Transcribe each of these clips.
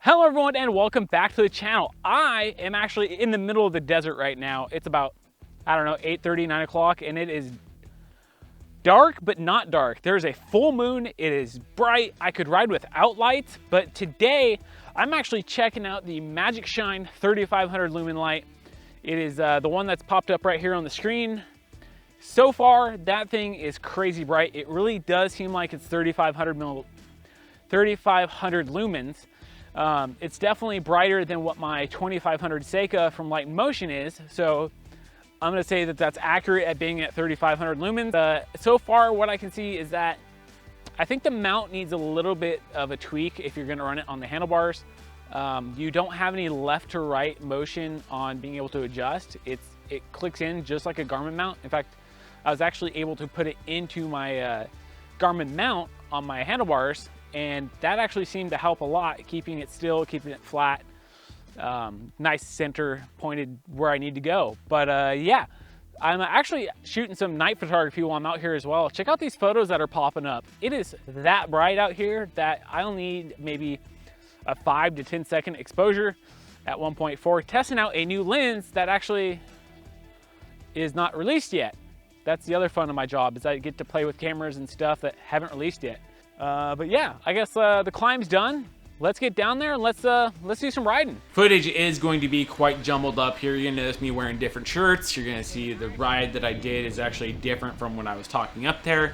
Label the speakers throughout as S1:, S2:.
S1: Hello everyone and welcome back to the channel. I am actually in the middle of the desert right now. It's about, I don't know, 8:30, 9 o'clock, and it is dark but not dark. There's a full moon, it is bright. I could ride without lights, but today I'm actually checking out the MagicShine 3500 lumen light. It is the one that's popped up right here on the screen. So far, that thing is crazy bright. It really does seem like it's 3500 lumens. It's definitely brighter than what my 2500 Seika from Light in Motion is, so I'm going to say that that's accurate at being at 3500 lumens. So far what I can see is that I think the mount needs a little bit of a tweak if you're going to run it on the handlebars. You don't have any left to right motion on being able to adjust. It clicks in just like a Garmin mount. In fact, I was actually able to put it into my Garmin mount on my handlebars, and that actually seemed to help a lot, keeping it still, keeping it flat, nice center pointed where I need to go. But yeah, I'm actually shooting some night photography while I'm out here as well. Check out these photos that are popping up. It is that bright out here that I'll need maybe a 5 to 10 second exposure at 1.4, testing out a new lens that actually is not released yet. That's the other fun of my job, is I get to play with cameras and stuff that haven't released yet. But yeah, I guess the climb's done. Let's get down there and let's do some riding. Footage is going to be quite jumbled up here. You're gonna notice me wearing different shirts. You're gonna see the ride that I did is actually different from when I was talking up there.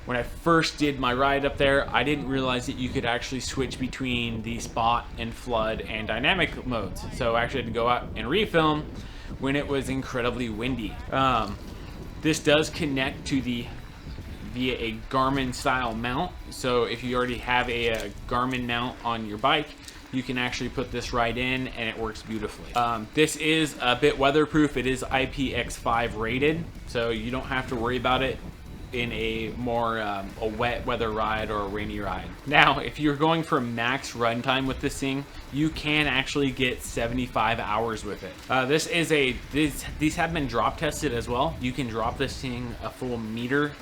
S1: When I first did my ride up there, I didn't realize that you could actually switch between the spot and flood and dynamic modes. So I actually had to go out and refilm when it was incredibly windy. This does connect to via a Garmin style mount. So if you already have a Garmin mount on your bike, you can actually put this right in and it works beautifully. This is a bit weatherproof. It is IPX5 rated, so you don't have to worry about it in a more a wet weather ride or a rainy ride. Now, if you're going for max runtime with this thing, you can actually get 75 hours with it. These have been drop tested as well. You can drop this thing a full meter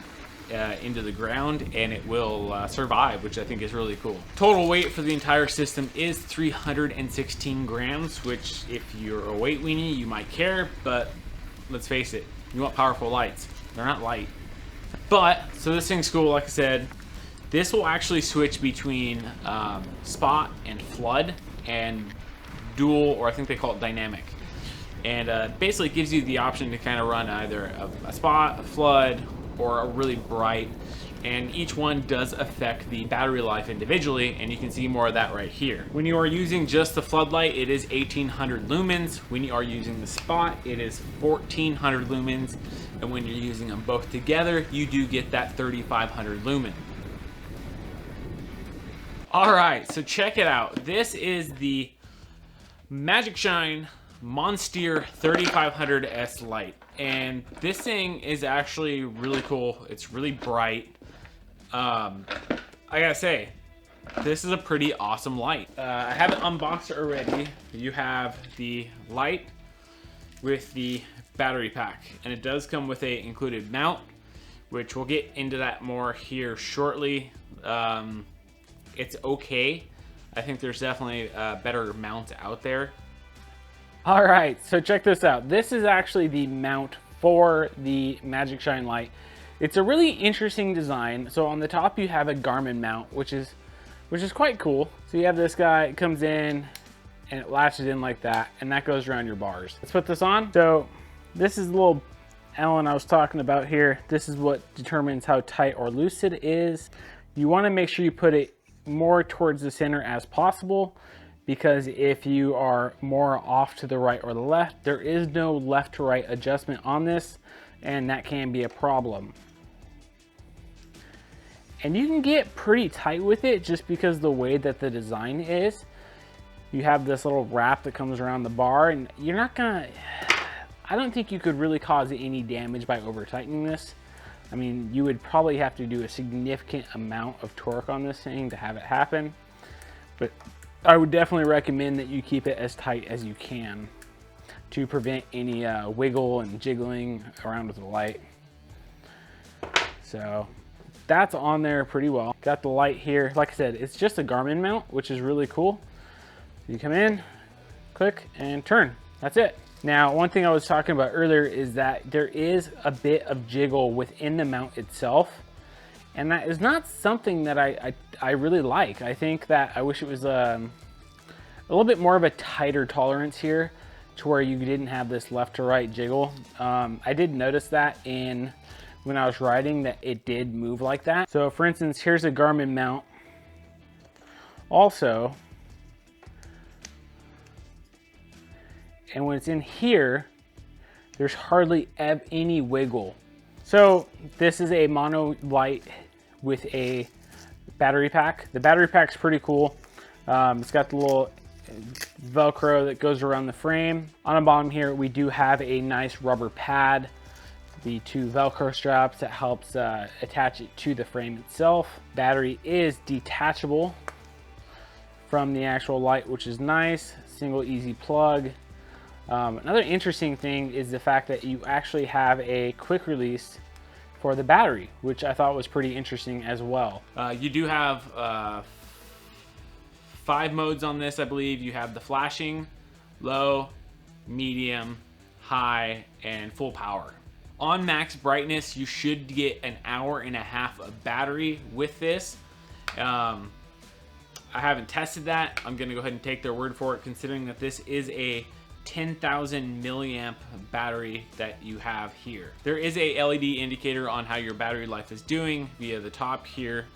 S1: into the ground and it will survive, which I think is really cool. Total weight for the entire system is 316 grams, which if you're a weight weenie, you might care, but let's face it, you want powerful lights. They're not light. But, so this thing's cool, like I said. This will actually switch between spot and flood and dual, or I think they call it dynamic. And basically it gives you the option to kind of run either a spot, a flood, or a really bright. And each one does affect the battery life individually, and you can see more of that right here. When you are using just the floodlight, it is 1800 lumens. When you are using the spot, it is 1400 lumens. And when you're using them both together, you do get that 3500 lumen. All right, so check it out. This is the MagicShine Monteer 3500S light. And this thing is actually really cool. It's really bright. I gotta say, this is a pretty awesome light. I have it unboxed already. You have the light with the battery pack, and it does come with a included mount, which we'll get into that more here shortly. It's okay. I think there's definitely a better mount out there. All right, so check this out. This is actually the mount for the MagicShine light. It's a really interesting design. So on the top you have a Garmin mount, which is quite cool. So you have this guy, it comes in and it latches in like that, and that goes around your bars. Let's put this on. So this is the little Allen I was talking about here. This is what determines how tight or loose it is. You want to make sure you put it more towards the center as possible, because if you are more off to the right or the left, there is no left to right adjustment on this, and that can be a problem. And you can get pretty tight with it just because the way that the design is. You have this little wrap that comes around the bar, and you're not gonna, I don't think you could really cause any damage by over tightening this. I mean, you would probably have to do a significant amount of torque on this thing to have it happen, but I would definitely recommend that you keep it as tight as you can to prevent any wiggle and jiggling around with the light. So that's on there pretty well. Got the light here. Like I said, it's just a Garmin mount, which is really cool. You come in, click, and turn. That's it. Now, one thing I was talking about earlier is that there is a bit of jiggle within the mount itself, and that is not something that I really like. I think that I wish it was a little bit more of a tighter tolerance here, to where you didn't have this left to right jiggle. I did notice that when I was riding, that it did move like that. So for instance, here's a Garmin mount. Also, and when it's in here, there's hardly any wiggle. So this is a mono light with a battery pack. The battery pack's pretty cool. It's got the little Velcro that goes around the frame. On the bottom here, we do have a nice rubber pad, the 2 Velcro straps that helps attach it to the frame itself. Battery is detachable from the actual light, which is nice. Single easy plug. Another interesting thing is the fact that you actually have a quick release for the battery, which I thought was pretty interesting as well. You do have 5 modes on this, I believe. You have the flashing, low, medium, high, and full power. On max brightness, you should get an hour and a half of battery with this. I haven't tested that. I'm gonna go ahead and take their word for it, considering that this is a 10,000 milliamp battery that you have here. There is a LED indicator on how your battery life is doing via the top here.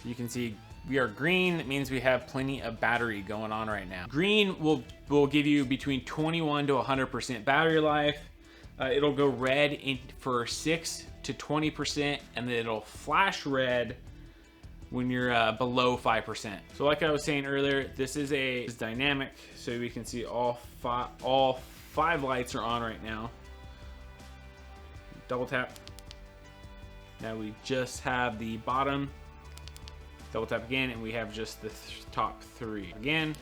S1: You can see we are green. That means we have plenty of battery going on right now. Green will give you between 21 to 100% battery life. It'll go red for 6 to 20%, and then it'll flash red when you're below 5%. So like I was saying earlier, this is dynamic, so we can see all five lights are on right now. Double tap. Now we just have the bottom. Double tap again, and we have just the top 3 again.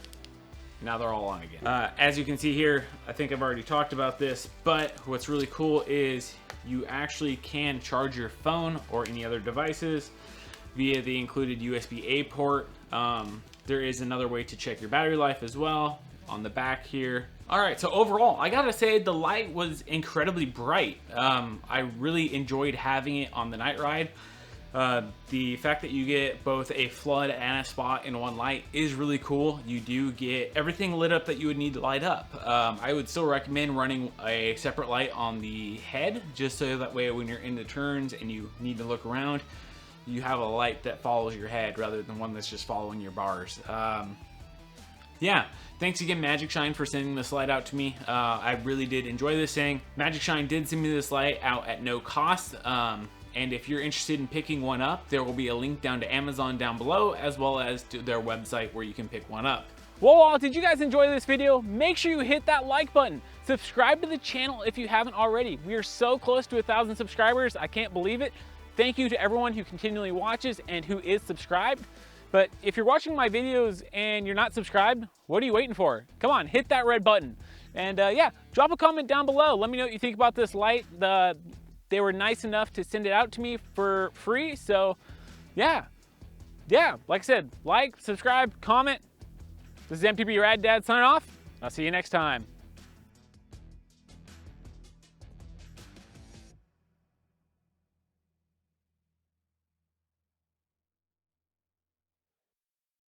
S1: Now they're all on again. As you can see here, I think I've already talked about this, but what's really cool is you actually can charge your phone or any other devices via the included USB-A port. There is another way to check your battery life as well on the back here. All right, so overall, I gotta say the light was incredibly bright. I really enjoyed having it on the night ride. The fact that you get both a flood and a spot in one light is really cool. You do get everything lit up that you would need to light up. I would still recommend running a separate light on the head, just so that way when you're in the turns and you need to look around, you have a light that follows your head rather than one that's just following your bars. Yeah, thanks again MagicShine for sending this light out to me. I really did enjoy this thing. MagicShine did send me this light out at no cost. And if you're interested in picking one up, there will be a link down to Amazon down below, as well as to their website where you can pick one up. Well, did you guys enjoy this video? Make sure you hit that like button. Subscribe to the channel if you haven't already. We are so close to 1,000 subscribers. I can't believe it. Thank you to everyone who continually watches and who is subscribed. But if you're watching my videos and you're not subscribed, what are you waiting for? Come on, hit that red button. And yeah, drop a comment down below. Let me know what you think about this light. They were nice enough to send it out to me for free. So yeah, like I said, like, subscribe, comment. This is MTB Rad Dad signing off. I'll see you next time.